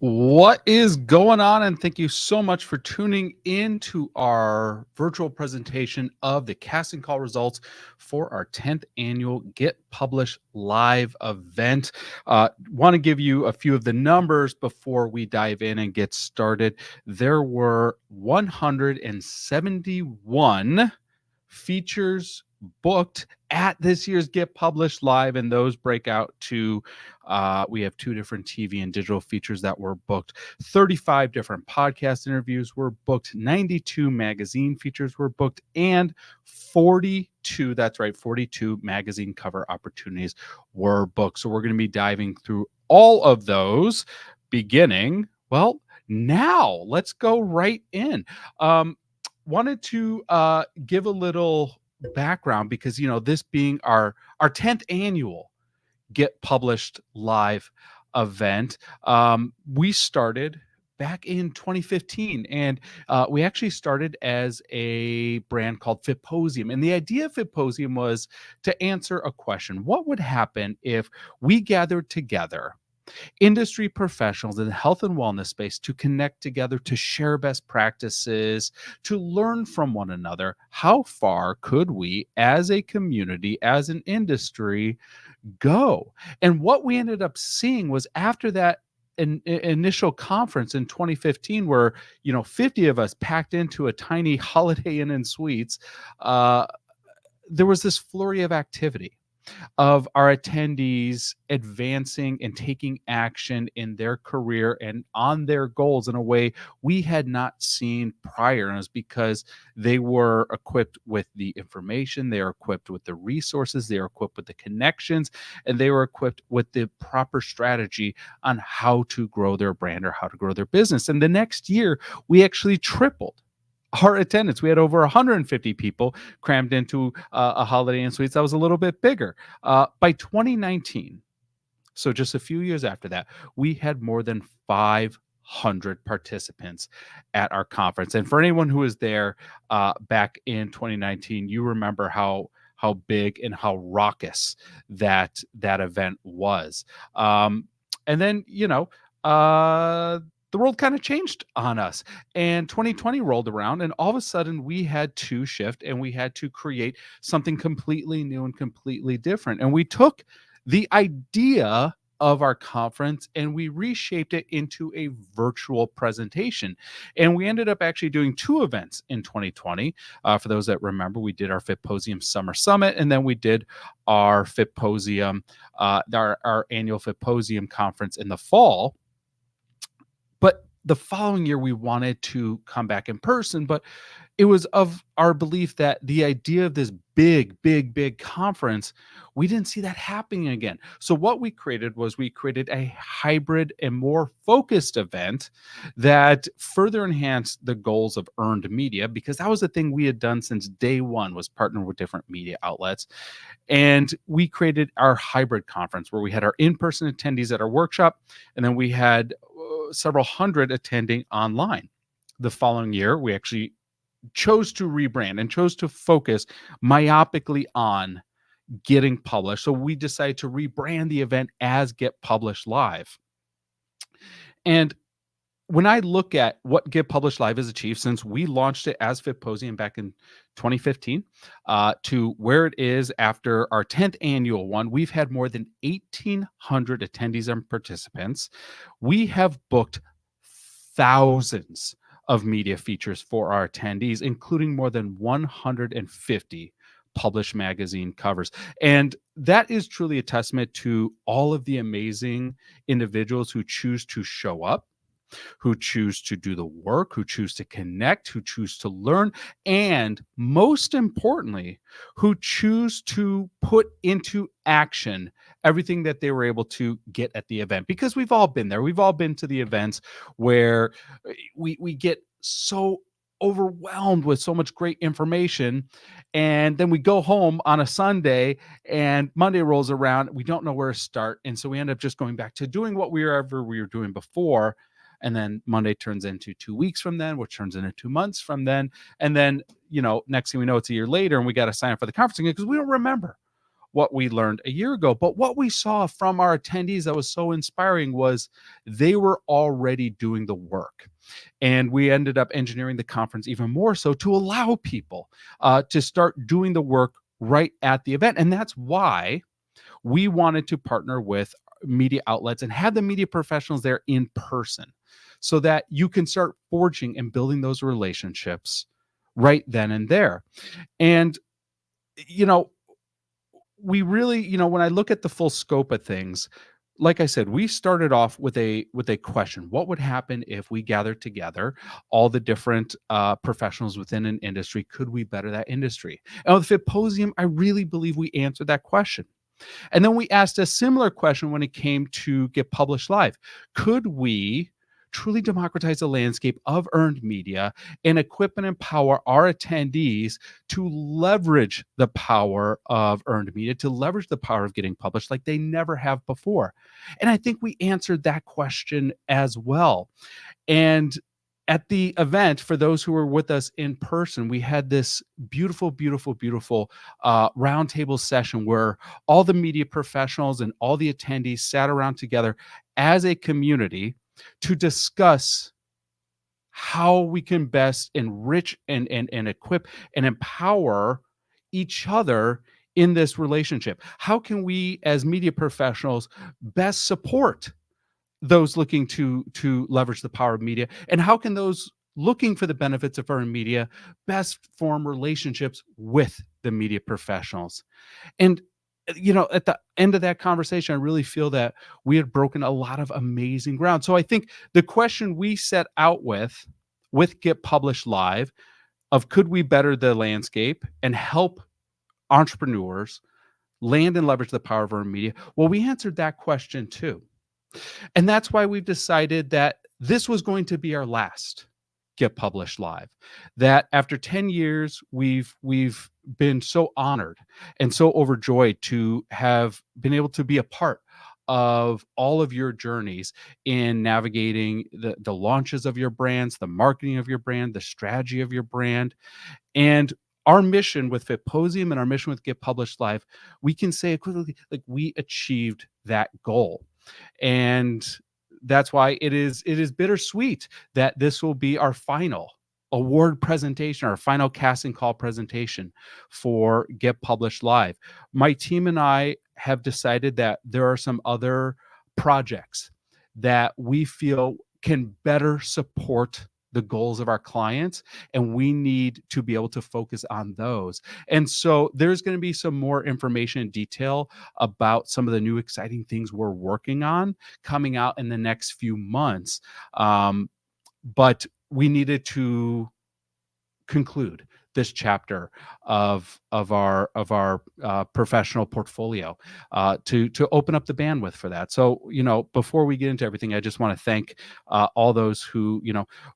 What is going on? And thank you so much for tuning in to our virtual presentation of the casting call results for our 10th annual Get Published Live event. Want to give you a few of the numbers before we dive in and get started. There were 171 features booked at this year's Get Published Live, and those break out to we have two different TV and digital features that were booked. 35 different podcast interviews were booked. 92 magazine features were booked, and 42, that's right, 42 magazine cover opportunities were booked. So we're going to be diving through all of those beginning, well, now let's go right in. Wanted to give a little background because, this being our 10th annual Get Published Live event, we started back in 2015, and we actually started as a brand called Fitposium. And the idea of Fitposium was to answer a question: what would happen if we gathered together industry professionals in the health and wellness space to connect together, to share best practices, to learn from one another? How far could we as a community, as an industry, go? And what we ended up seeing was, after that initial conference in 2015, where 50 of us packed into a tiny Holiday Inn and Suites, there was this flurry of activity of our attendees advancing and taking action in their career and on their goals in a way we had not seen prior. And it was because they were equipped with the information, they are equipped with the resources, they are equipped with the connections, and they were equipped with the proper strategy on how to grow their brand or how to grow their business. And the next year, we actually tripled our attendance. We had over 150 people crammed into a Holiday Inn Suites that was a little bit bigger. By 2019, so just a few years after that, we had more than 500 participants at our conference. And for anyone who was there back in 2019, you remember how big and how raucous that event was. And then, the world kind of changed on us, and 2020 rolled around, and all of a sudden we had to shift and we had to create something completely new and completely different. And we took the idea of our conference and we reshaped it into a virtual presentation. And we ended up actually doing two events in 2020. For those that remember, we did our Fitposium Summer Summit, and then we did our Fitposium, our annual Fitposium conference in the fall. But the following year, we wanted to come back in person, but it was of our belief that the idea of this big conference, we didn't see that happening again. So what we created was we created a hybrid and more focused event that further enhanced the goals of earned media, because that was the thing we had done since day one, was partner with different media outlets. And we created our hybrid conference where we had our in-person attendees at our workshop, and then we had several hundred attending online. The following year, we actually chose to rebrand and chose to focus myopically on getting published. So we decided to rebrand the event as Get Published Live. And when I look at what Get Published Live has achieved since we launched it as Fitposium back in 2015 to where it is after our 10th annual one, we've had more than 1,800 attendees and participants. We have booked thousands of media features for our attendees, including more than 150 published magazine covers. And that is truly a testament to all of the amazing individuals who choose to show up, who choose to do the work, who choose to connect, who choose to learn, and most importantly, who choose to put into action everything that they were able to get at the event. Because we've all been there. We've all been to the events where we get so overwhelmed with so much great information, and then we go home on a Sunday and Monday rolls around, we don't know where to start, and so we end up just going back to doing what we were doing before. And then Monday turns into 2 weeks from then, which turns into 2 months from then. And then, next thing we know, it's a year later and we got to sign up for the conference again because we don't remember what we learned a year ago. But what we saw from our attendees that was so inspiring was they were already doing the work. And we ended up engineering the conference even more so to allow people to start doing the work right at the event. And that's why we wanted to partner with media outlets and have the media professionals there in person so that you can start forging and building those relationships right then and there. And, you know, we really, when I look at the full scope of things, like I said, we started off with a question: what would happen if we gathered together all the different professionals within an industry? Could we better that industry? And with Fitposium, I really believe we answered that question. And then we asked a similar question when it came to Get Published Live. Could we truly democratize the landscape of earned media and equip and empower our attendees to leverage the power of earned media, to leverage the power of getting published like they never have before? And I think we answered that question as well. And at the event, for those who were with us in person, we had this beautiful, beautiful, beautiful roundtable session where all the media professionals and all the attendees sat around together as a community to discuss how we can best enrich and equip and empower each other in this relationship. How can we, as media professionals, best support those looking to leverage the power of media, and how can those looking for the benefits of earned media best form relationships with the media professionals? And at the end of that conversation, I really feel that we had broken a lot of amazing ground. So I think the question we set out with Get Published Live of could we better the landscape and help entrepreneurs land and leverage the power of earned media? Well, we answered that question too. And that's why we've decided that this was going to be our last Get Published Live. That after 10 years, we've been so honored and so overjoyed to have been able to be a part of all of your journeys in navigating the launches of your brands, the marketing of your brand, the strategy of your brand. And our mission with Fitposium and our mission with Get Published Live, we can say equivalently, like, we achieved that goal. And that's why it is bittersweet that this will be our final award presentation, our final casting call presentation for Get Published Live. My team and I have decided that there are some other projects that we feel can better support the goals of our clients, and we need to be able to focus on those. And so there's going to be some more information and detail about some of the new exciting things we're working on coming out in the next few months. But we needed to conclude this chapter of our professional portfolio to open up the bandwidth for that. So, before we get into everything, I just want to thank all those who,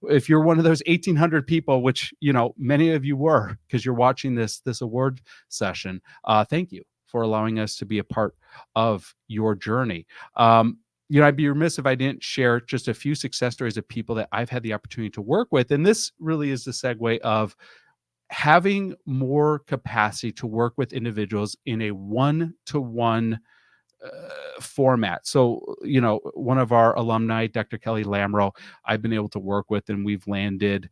if you're one of those 1,800 people, which many of you were, because you're watching this award session, thank you for allowing us to be a part of your journey. I'd be remiss if I didn't share just a few success stories of people that I've had the opportunity to work with. And this really is the segue of having more capacity to work with individuals in a one-to-one format. So, one of our alumni, Dr. Kelly Lamro, I've been able to work with, and we've landed,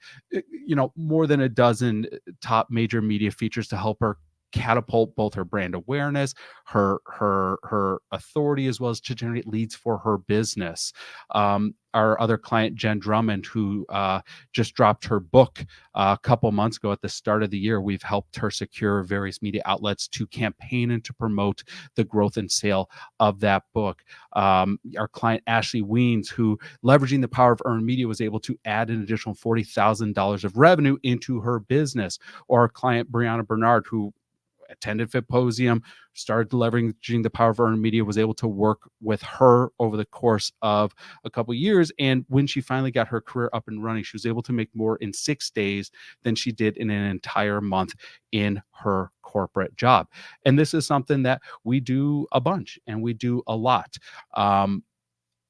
more than a dozen top major media features to help her catapult both her brand awareness, her authority, as well as to generate leads for her business. Our other client, Jen Drummond, who just dropped her book a couple months ago at the start of the year, we've helped her secure various media outlets to campaign and to promote the growth and sale of that book. Our client, Ashley Weens, who, leveraging the power of earned media, was able to add an additional $40,000 of revenue into her business. Or our client, Brianna Bernard, who attended Fitposium, started leveraging the power of earned media, was able to work with her over the course of a couple of years. And when she finally got her career up and running, she was able to make more in 6 days than she did in an entire month in her corporate job. And this is something that we do a bunch, and we do a lot.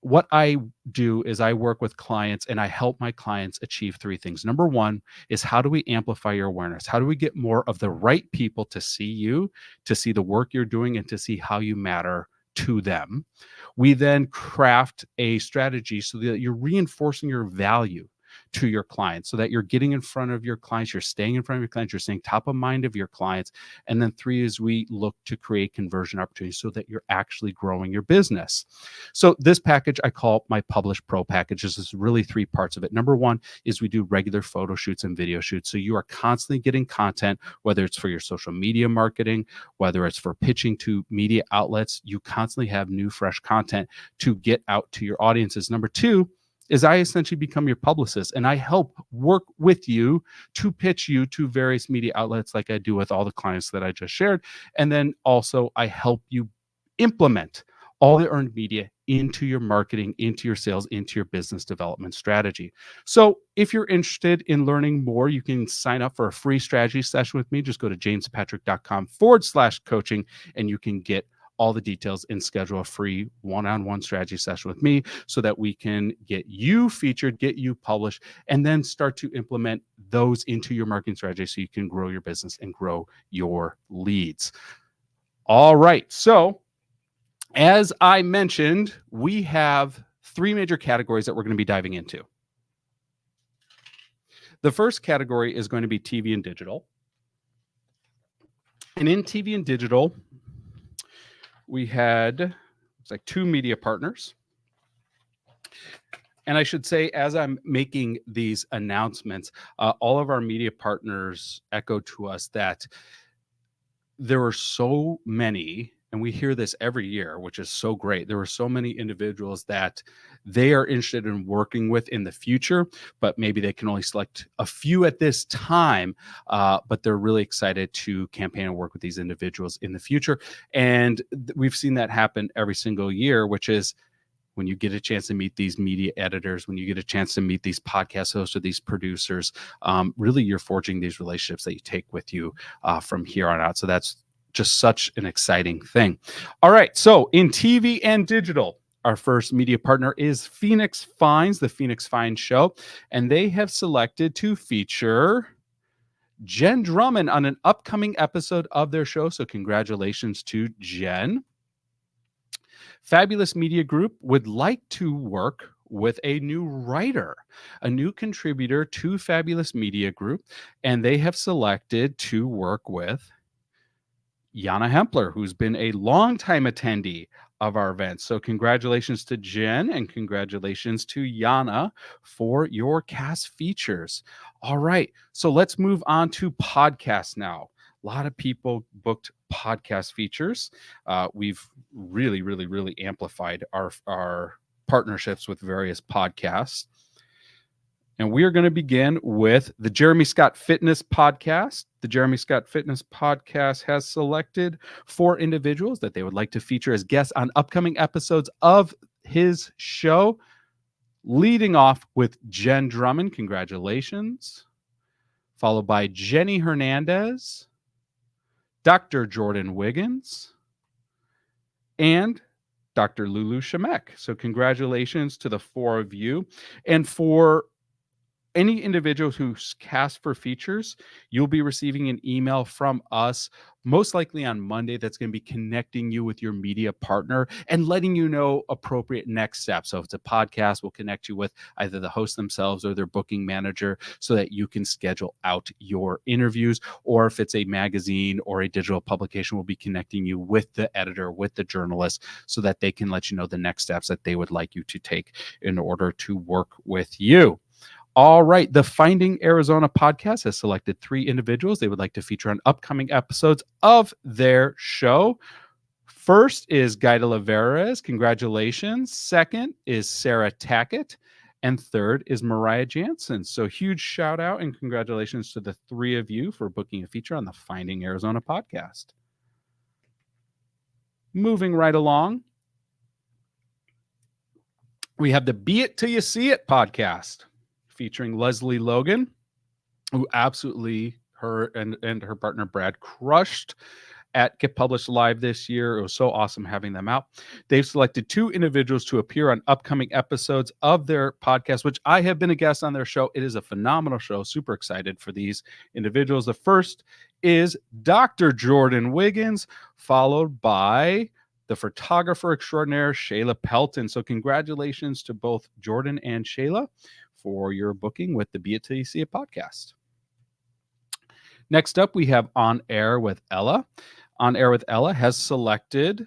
what I do is I work with clients and I help my clients achieve three things. Number one is, how do we amplify your awareness? How do we get more of the right people to see you, to see the work you're doing, and to see how you matter to them? We then craft a strategy so that you're reinforcing your value to your clients, so that you're getting in front of your clients, you're staying in front of your clients, you're staying top of mind of your clients. And then three is, we look to create conversion opportunities so that you're actually growing your business. So this package I call my Publish Pro package. This is really three parts of it. Number one is we do regular photo shoots and video shoots. So you are constantly getting content, whether it's for your social media marketing, whether it's for pitching to media outlets, you constantly have new, fresh content to get out to your audiences. Number two is I essentially become your publicist, and I help work with you to pitch you to various media outlets, like I do with all the clients that I just shared. And then also I help you implement all the earned media into your marketing, into your sales, into your business development strategy. So if you're interested in learning more, you can sign up for a free strategy session with me. Just go to jamespatrick.com/coaching, and you can get all the details and schedule a free one-on-one strategy session with me, so that we can get you featured, get you published, and then start to implement those into your marketing strategy so you can grow your business and grow your leads. All right. So as I mentioned, we have three major categories that we're going to be diving into. The first category is going to be TV and digital. And in TV and digital, we had, it's like, two media partners. And I should say, as I'm making these announcements, all of our media partners echoed to us that there were so many, and we hear this every year, which is so great. There were so many individuals that they are interested in working with in the future, but maybe they can only select a few at this time. But they're really excited to campaign and work with these individuals in the future. And we've seen that happen every single year, which is, when you get a chance to meet these media editors, when you get a chance to meet these podcast hosts or these producers, really you're forging these relationships that you take with you from here on out. So that's just such an exciting thing. All right. So in TV and digital, our first media partner is Phoenix Finds, the Phoenix Finds Show, and they have selected to feature Jen Drummond on an upcoming episode of their show. So congratulations to Jen. Fabulous Media Group would like to work with a new writer, a new contributor to Fabulous Media Group, and they have selected to work with Yana Hempler, who's been a longtime attendee of our events. So congratulations to Jen, and congratulations to Yana for your cast features. All right, so let's move on to podcasts now. A lot of people booked podcast features. We've really amplified our partnerships with various podcasts. And we are going to begin with the Jeremy Scott Fitness Podcast. The Jeremy Scott Fitness Podcast has selected 4 individuals that they would like to feature as guests on upcoming episodes of his show, leading off with Jen Drummond. Congratulations. Followed by Jenny Hernandez, Dr. Jordan Wiggins, and Dr. Lulu Shemek. So congratulations to the 4 of you. And for any individual who's cast for features, you'll be receiving an email from us, most likely on Monday, that's going to be connecting you with your media partner and letting you know appropriate next steps. So if it's a podcast, we'll connect you with either the host themselves or their booking manager so that you can schedule out your interviews. Or if it's a magazine or a digital publication, we'll be connecting you with the editor, with the journalist, so that they can let you know the next steps that they would like you to take in order to work with you. All right. The Finding Arizona podcast has selected 3 individuals they would like to feature on upcoming episodes of their show. First is Guy de la Veras. Congratulations. Second is Sarah Tackett. And third is Mariah Jansen. So huge shout out and congratulations to the 3 of you for booking a feature on the Finding Arizona podcast. Moving right along, we have the Be It Till You See It podcast, featuring Leslie Logan, who absolutely, her and her partner Brad, crushed at Get Published Live this year. It was so awesome having them out. They've selected 2 individuals to appear on upcoming episodes of their podcast, which I have been a guest on their show. It is a phenomenal show. Super excited for these individuals. The first is Dr. Jordan Wiggins, followed by the photographer extraordinaire, Shayla Pelton. So congratulations to both Jordan and Shayla for your booking with the Be It Till You See It podcast. Next up, we have On Air with Ella. On Air with Ella has selected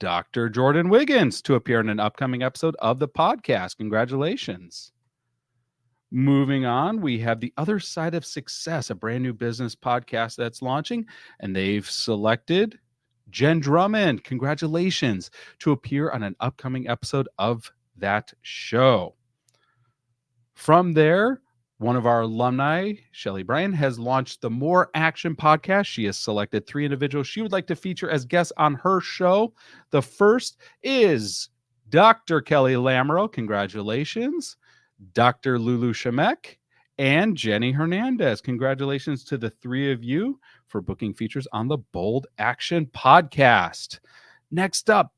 Dr. Jordan Wiggins to appear in an upcoming episode of the podcast. Congratulations. Moving on, we have The Other Side of Success, a brand new business podcast that's launching, and they've selected Jen Drummond. Congratulations to appear on an upcoming episode of that show. From there, one of our alumni, Shelly Bryan, has launched the More Action podcast. She has selected 3 individuals she would like to feature as guests on her show. The first is Dr. Kelly Lamoureux. Congratulations. Dr. Lulu Shemek and Jenny Hernandez. Congratulations to the 3 of you for booking features on the Bold Action podcast. Next up,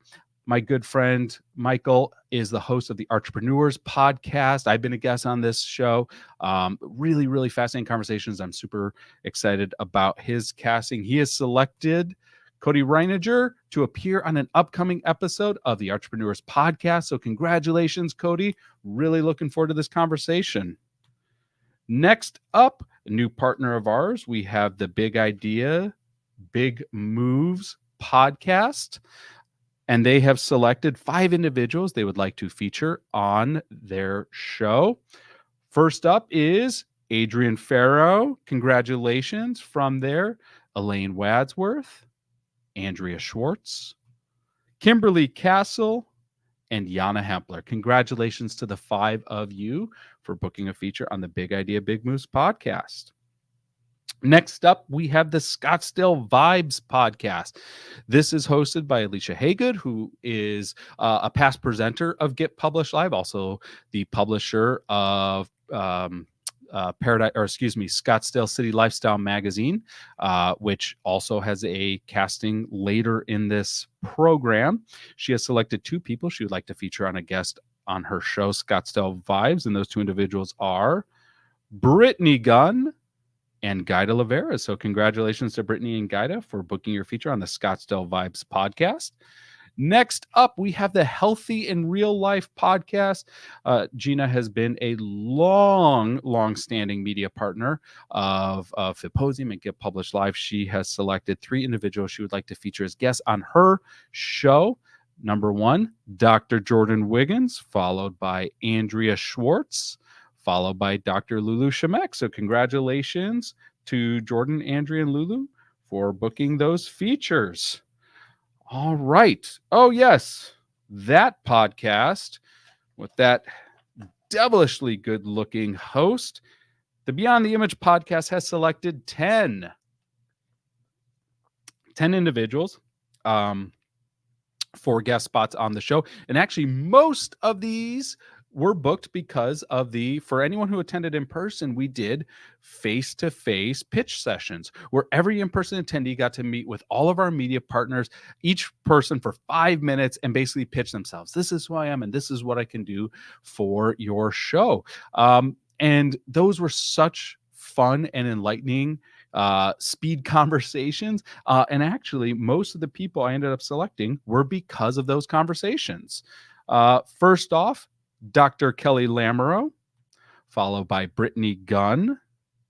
my good friend Michael is the host of the Entrepreneurs podcast. I've been a guest on this show. Really, really fascinating conversations. I'm super excited about his casting. He has selected Cody Reininger to appear on an upcoming episode of the Entrepreneurs podcast. So congratulations, Cody. Really looking forward to this conversation. Next up, a new partner of ours, we have the Big Idea, Big Moves podcast. And they have selected 5 individuals they would like to feature on their show. First up is Adrian Farrow. Congratulations from there. Elaine Wadsworth, Andrea Schwartz, Kimberly Castle, and Yana Hempler. Congratulations to the 5 of you for booking a feature on the Big Idea, Big Moves podcast. Next up, we have the Scottsdale Vibes podcast. This is hosted by Alicia Haygood, who is a past presenter of Get Published Live, also the publisher of Scottsdale City Lifestyle magazine, which also has a casting later in this program. She has selected 2 people she would like to feature on a guest on her show, Scottsdale Vibes, and those 2 individuals are Brittany Gunn and Gaida Lavera. So congratulations to Brittany and Gaida for booking your feature on the Scottsdale Vibes podcast. Next up, we have the Healthy in Real Life podcast. Gina has been a long-standing media partner of Fitposium and Get Published Live. She has selected 3 individuals she would like to feature as guests on her show. Number 1, Dr. Jordan Wiggins, followed by Andrea Schwartz, followed by Dr. Lulu Shemek. So congratulations to Jordan, Andrea, and Lulu for booking those features. All right. Oh, yes. That podcast with that devilishly good-looking host, the Beyond the Image podcast has selected 10 individuals for guest spots on the show. And actually, most of these were booked because of for anyone who attended in person, we did face-to-face pitch sessions where every in-person attendee got to meet with all of our media partners, each person for 5 minutes, and basically pitch themselves. This is who I am, and this is what I can do for your show. And those were such fun and enlightening speed conversations. And actually, most of the people I ended up selecting were because of those conversations. First off, Dr. Kelly Lamoureux, followed by Brittany Gunn,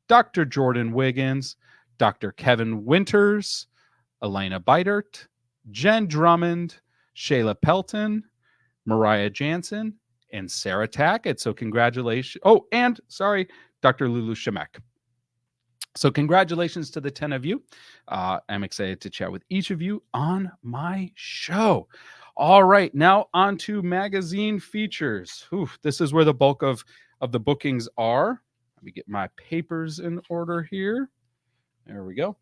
Dr. Jordan Wiggins, Dr. Kevin Winters, Elena Beidert, Jen Drummond, Shayla Pelton, Mariah Jansen, and Sarah Tackett. So congratulations. Oh, and sorry, Dr. Lulu Shemek. So congratulations to the 10 of you. I'm excited to chat with each of you on my show. All right, now on to magazine features. This is where the bulk of the bookings are. Let me get my papers in order here. There we go.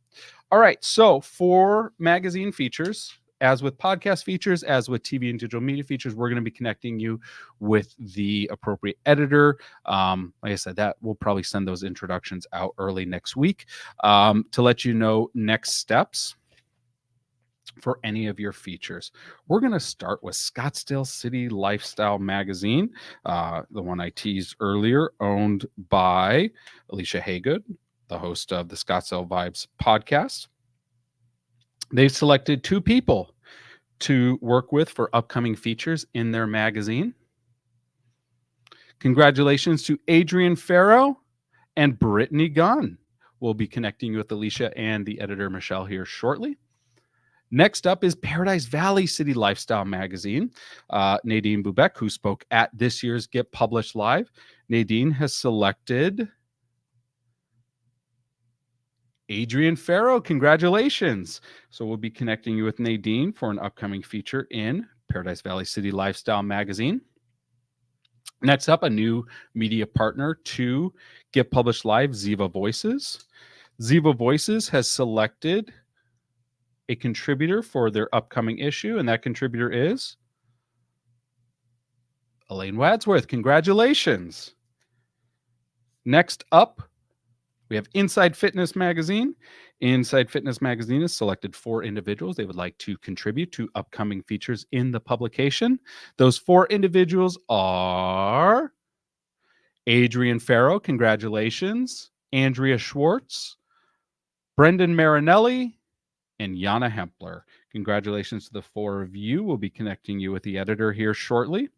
All right, so for magazine features, as with podcast features, as with TV and digital media features, we're going to be connecting you with the appropriate editor. Like I said, that we'll probably send those introductions out early next week to let you know next steps. for any of your features. We're going to start with Scottsdale City Lifestyle Magazine, the one I teased earlier, owned by Alicia Haygood, the host of the Scottsdale Vibes podcast. They've selected 2 people to work with for upcoming features in their magazine. Congratulations to Adrian Farrow and Brittany Gunn. We'll be connecting you with Alicia and the editor Michelle here shortly. Next up is Paradise Valley City Lifestyle Magazine. Nadine Bubeck, who spoke at this year's Get Published Live. Nadine has selected Adrian Farrow. Congratulations. So we'll be connecting you with Nadine for an upcoming feature in Paradise Valley City Lifestyle Magazine. Next up, a new media partner to Get Published Live, Ziva Voices. Ziva Voices has selected a contributor for their upcoming issue, and that contributor is Elaine Wadsworth. Congratulations. Next up, we have Inside Fitness Magazine. Inside Fitness Magazine has selected 4 individuals they would like to contribute to upcoming features in the publication. Those 4 individuals are Adrian Farrow, congratulations, Andrea Schwartz, Brendan Marinelli, and Yana Hempler. Congratulations to the 4 of you. We'll be connecting you with the editor here shortly.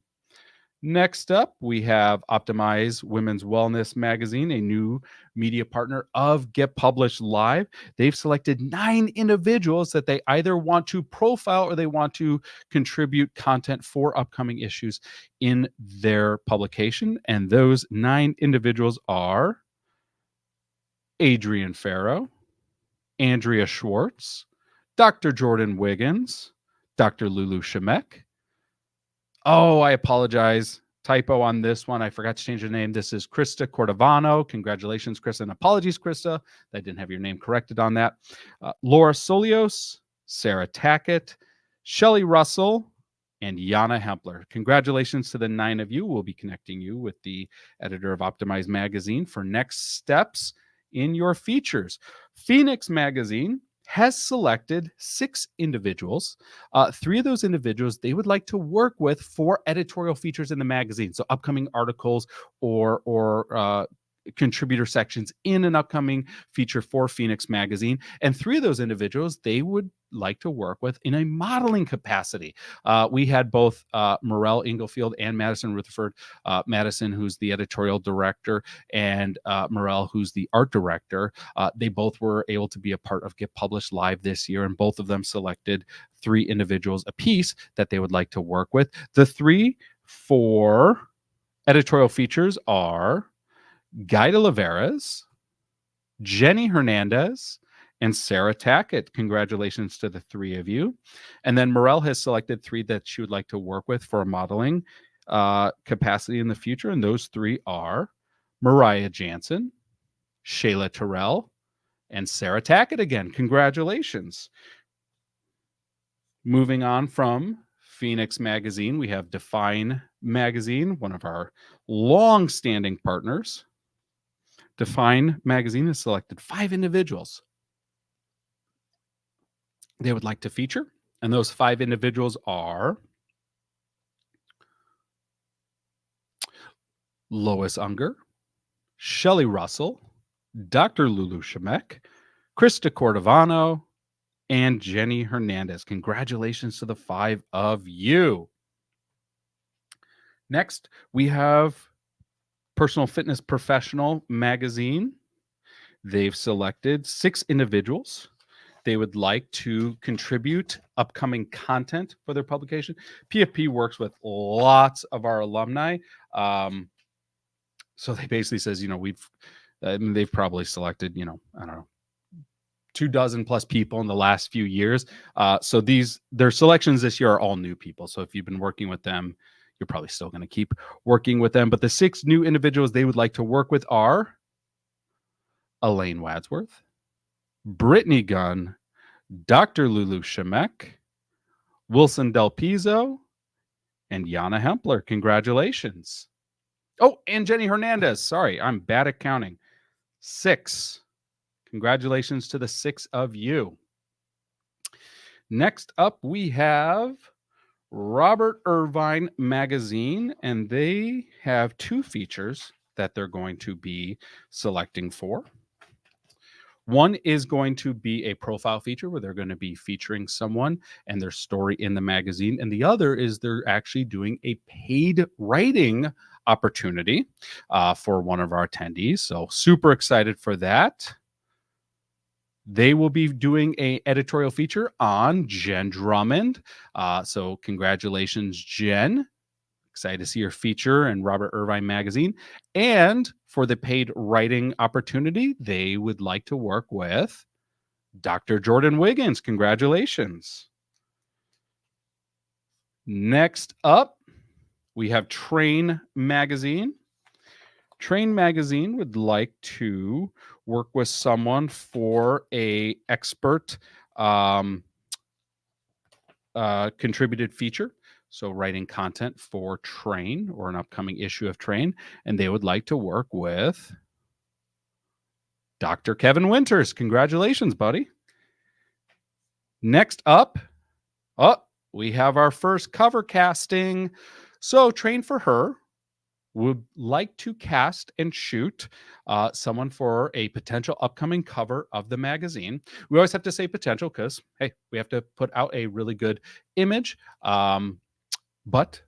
Next up, we have Optimize Women's Wellness Magazine, a new media partner of Get Published Live. They've selected 9 individuals that they either want to profile or they want to contribute content for upcoming issues in their publication. And those 9 individuals are Adrian Farrow, Andrea Schwartz, Dr. Jordan Wiggins, Dr. Lulu Shemek. Oh, I apologize. Typo on this one. I forgot to change the name. This is Krista Cordovano. Congratulations, Krista. And apologies, Krista. I didn't have your name corrected on that. Laura Solios, Sarah Tackett, Shelly Russell, and Yana Hempler. Congratulations to the 9 of you. We'll be connecting you with the editor of Optimize Magazine for next steps in your features. Phoenix Magazine has selected 6 individuals. 3 of those individuals they would like to work with for editorial features in the magazine. So upcoming articles or contributor sections in an upcoming feature for Phoenix Magazine. And 3 of those individuals they would like to work with in a modeling capacity. We had both Morel Inglefield and Madison Rutherford. Madison, who's the editorial director, and Morel, who's the art director. They both were able to be a part of Get Published Live this year, and both of them selected 3 individuals apiece that they would like to work with. The 3 for editorial features are Guy de Oliveras, Jenny Hernandez, and Sarah Tackett. Congratulations to the 3 of you. And then Morel has selected 3 that she would like to work with for a modeling capacity in the future. And those 3 are Mariah Jansen, Shayla Terrell, and Sarah Tackett again. Congratulations. Moving on from Phoenix Magazine, we have Define Magazine, one of our long-standing partners. Define Magazine has selected 5 individuals they would like to feature. And those 5 individuals are Lois Unger, Shelly Russell, Dr. Lulu Shemek, Krista Cordovano, and Jenny Hernandez. Congratulations to the 5 of you. Next, we have Personal Fitness Professional Magazine. They've selected 6 individuals they would like to contribute upcoming content for their publication. PFP works with lots of our alumni. So they basically says, they've probably selected, 24 plus people in the last few years. So their selections this year are all new people. So if you've been working with them, you're probably still going to keep working with them. But the 6 new individuals they would like to work with are Elaine Wadsworth, Brittany Gunn, Dr. Lulu Shemek, Wilson Del Pizzo, and Yana Hempler. Congratulations. Oh, and Jenny Hernandez. Sorry, I'm bad at counting. 6. Congratulations to the 6 of you. Next up, we have Robert Irvine Magazine, and they have two features that they're going to be selecting for. One is going to be a profile feature where they're going to be featuring someone and their story in the magazine. And the other is they're actually doing a paid writing opportunity for one of our attendees. So super excited for that. They will be doing a editorial feature on Jen Drummond. So congratulations, Jen. Excited to see your feature in Robert Irvine Magazine. And for the paid writing opportunity, they would like to work with Dr. Jordan Wiggins. Congratulations. Next up, we have Train Magazine. Train Magazine would like to work with someone for a expert contributed feature. So writing content for Train or an upcoming issue of Train. And they would like to work with Dr. Kevin Winters. Congratulations, buddy. Next up, we have our first cover casting. So Train for Her would like to cast and shoot someone for a potential upcoming cover of the magazine. We always have to say potential because, hey, we have to put out a really good image. But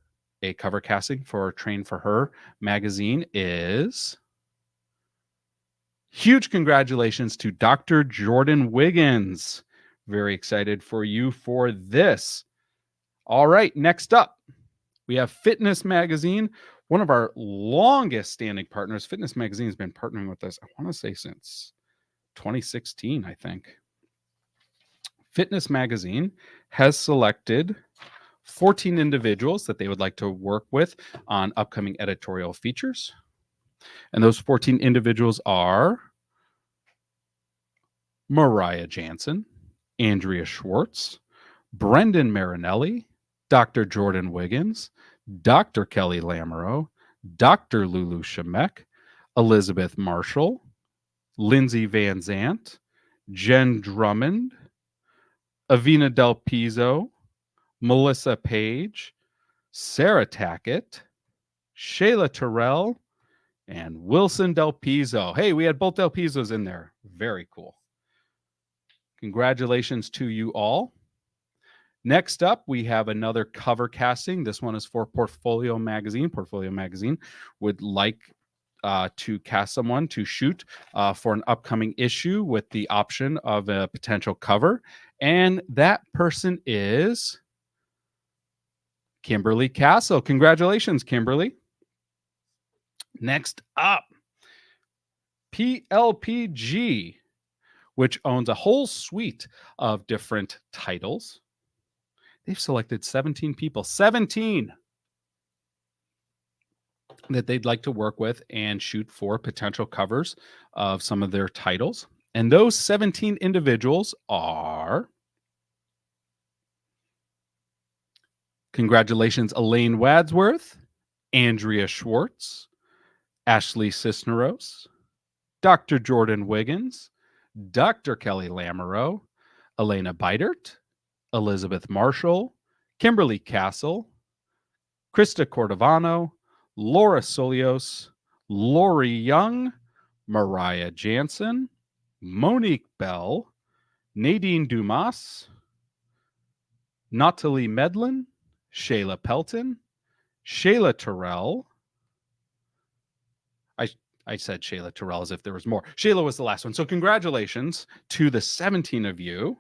a cover casting for Train for Her magazine is huge congratulations to Dr. Jordan Wiggins. Very excited for you for this. All right, next up, we have Fitness Magazine, one of our longest standing partners. Fitness Magazine has been partnering with us, I want to say, since 2016, I think. Fitness Magazine has selected 14 individuals that they would like to work with on upcoming editorial features. And those 14 individuals are Mariah Jansen, Andrea Schwartz, Brendan Marinelli, Dr. Jordan Wiggins, Dr. Kelly Lamoureux, Dr. Lulu Shemek, Elizabeth Marshall, Lindsay Van Zant, Jen Drummond, Avina Del Pizzo, Melissa Page, Sarah Tackett, Shayla Terrell, and Wilson Del Pizzo. Hey, we had both Del Pizzos in there. Very cool. Congratulations to you all. Next up, we have another cover casting. This one is for Portfolio Magazine. Portfolio Magazine would like to cast someone to shoot for an upcoming issue with the option of a potential cover. And that person is Kimberly Castle. Congratulations, Kimberly. Next up, PLPG, which owns a whole suite of different titles. They've selected 17 people, 17 that they'd like to work with and shoot for potential covers of some of their titles. And those 17 individuals are, congratulations, Elaine Wadsworth, Andrea Schwartz, Ashley Cisneros, Dr. Jordan Wiggins, Dr. Kelly Lamoureux, Elena Beidert, Elizabeth Marshall, Kimberly Castle, Krista Cordovano, Laura Solios, Lori Young, Mariah Jansen, Monique Bell, Nadine Dumas, Natalie Medlin, Shayla Pelton, Shayla Terrell. I said Shayla Terrell as if there was more. Shayla was the last one. So congratulations to the 17 of you.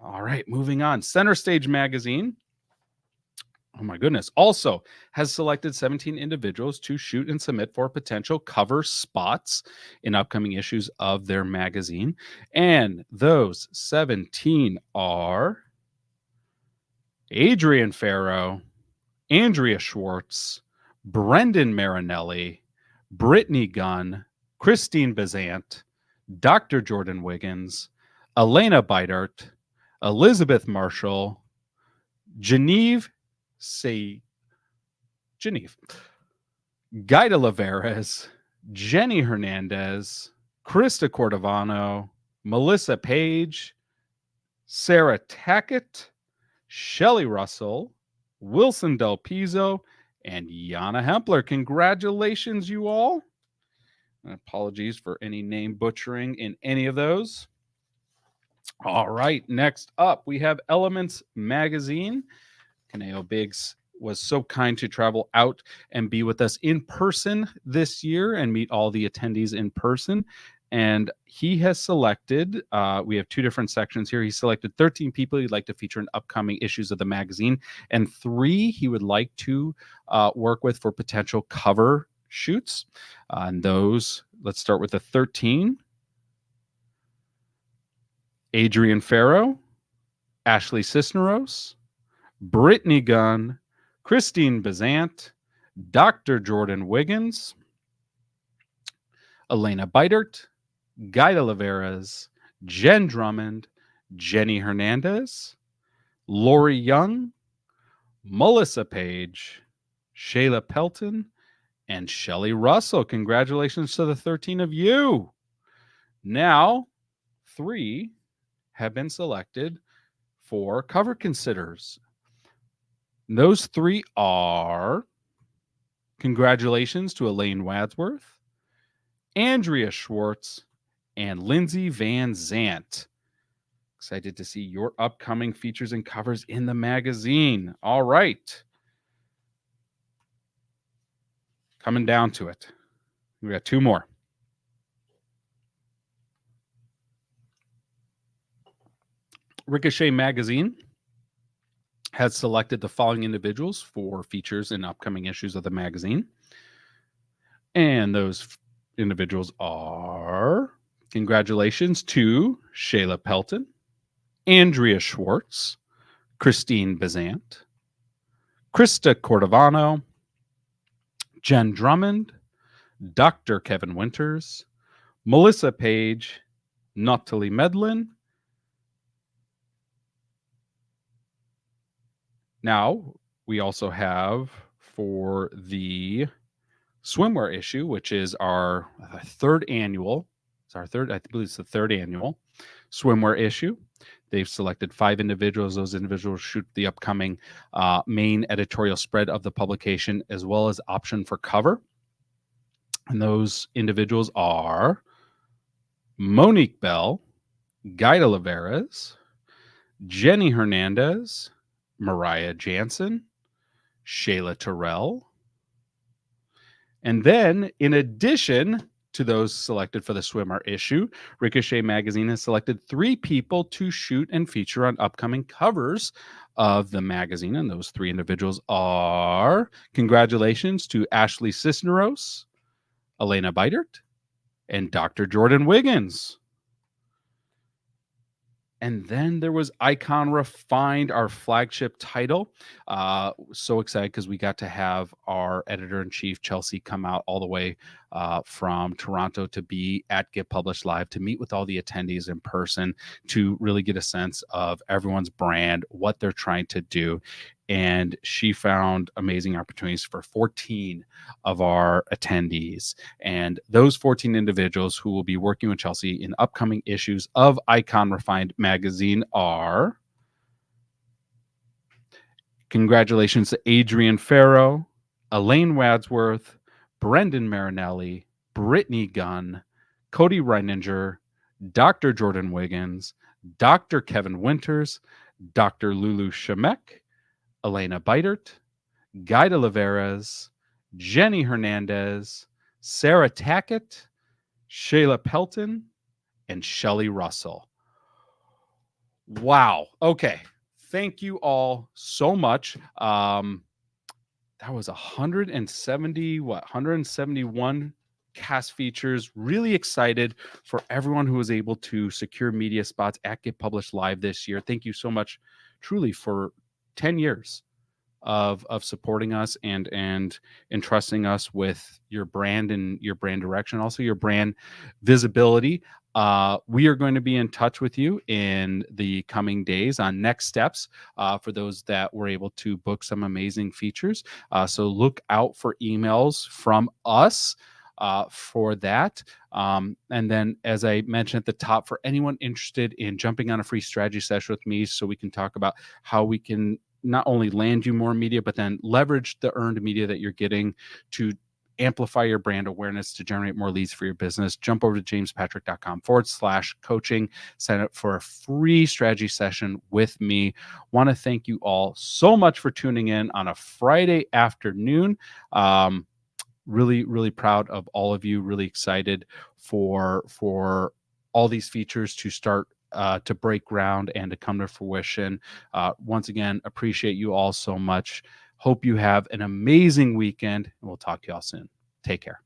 All right, moving on. Center Stage Magazine, oh my goodness, also has selected 17 individuals to shoot and submit for potential cover spots in upcoming issues of their magazine. And those 17 are Adrian Farrow, Andrea Schwartz, Brendan Marinelli, Brittany Gunn, Christine Bazant, Dr. Jordan Wiggins, Elena Beidert, Elizabeth Marshall, Genevieve, Gaida Laveres, Jenny Hernandez, Krista Cordovano, Melissa Page, Sarah Tackett, Shelley Russell, Wilson Del Pizzo, and Yana Hempler. Congratulations, you all. And apologies for any name butchering in any of those. All right, next up, we have Elements Magazine. Kaneo Biggs was so kind to travel out and be with us in person this year and meet all the attendees in person. And he has selected, we have two different sections here. He selected 13 people he'd like to feature in upcoming issues of the magazine, and 3 he would like to work with for potential cover shoots. And those, let's start with the 13. Adrian Farrow, Ashley Cisneros, Brittany Gunn, Christine Bazant, Dr. Jordan Wiggins, Elena Beidert, Guy de Oliveras, Jen Drummond, Jenny Hernandez, Lori Young, Melissa Page, Shayla Pelton, and Shelley Russell. Congratulations to the 13 of you. Now, 3 have been selected for cover considers. Those 3 are, congratulations to Elaine Wadsworth, Andrea Schwartz, and Lindsay Van Zant. Excited to see your upcoming features and covers in the magazine. All right. Coming down to it. We got 2 more. Ricochet Magazine has selected the following individuals for features in upcoming issues of the magazine. And those individuals are, congratulations to Shayla Pelton, Andrea Schwartz, Christine Bazant, Krista Cordovano, Jen Drummond, Dr. Kevin Winters, Melissa Page, Natalie Medlin. Now, we also have for the swimwear issue, which is our 3rd annual, I believe it's the 3rd annual swimwear issue. They've selected 5 individuals. Those individuals shoot the upcoming main editorial spread of the publication, as well as option for cover. And those individuals are Monique Bell, Guy de Oliveras, Jenny Hernandez, Mariah Jansen, Shayla Terrell. And then, in addition to those selected for the swimmer issue, Ricochet Magazine has selected 3 people to shoot and feature on upcoming covers of the magazine. And those 3 individuals are, congratulations to Ashley Cisneros, Elena Beidert, and Dr. Jordan Wiggins. And then there was Icon Refined, our flagship title. So excited because we got to have our editor-in-chief, Chelsea, come out all the way from Toronto to be at Get Published Live, to meet with all the attendees in person, to really get a sense of everyone's brand, what they're trying to do. And she found amazing opportunities for 14 of our attendees. And those 14 individuals who will be working with Chelsea in upcoming issues of Icon Refined magazine are, congratulations to Adrian Farrow, Elaine Wadsworth, Brendan Marinelli, Brittany Gunn, Cody Reininger, Dr. Jordan Wiggins, Dr. Kevin Winters, Dr. Lulu Shemek, Elena Beidert, Guy de Oliveras, Jenny Hernandez, Sarah Tackett, Shayla Pelton, and Shelley Russell. Wow. Okay. Thank you all so much. That was 171 cast features. Really excited for everyone who was able to secure media spots at Get Published Live this year. Thank you so much, truly, for 10 years of supporting us and entrusting us with your brand and your brand direction, also your brand visibility. We are going to be in touch with you in the coming days on next steps for those that were able to book some amazing features. So look out for emails from us for that. And then, as I mentioned at the top, for anyone interested in jumping on a free strategy session with me so we can talk about how we can not only land you more media, but then leverage the earned media that you're getting to amplify your brand awareness to generate more leads for your business, jump over to jamespatrick.com/coaching, sign up for a free strategy session with me. Want to thank you all so much for tuning in on a Friday afternoon. Really, really proud of all of you. Really excited for all these features to start to break ground and to come to fruition. Once again, appreciate you all so much. Hope you have an amazing weekend, and we'll talk to you all soon. Take care.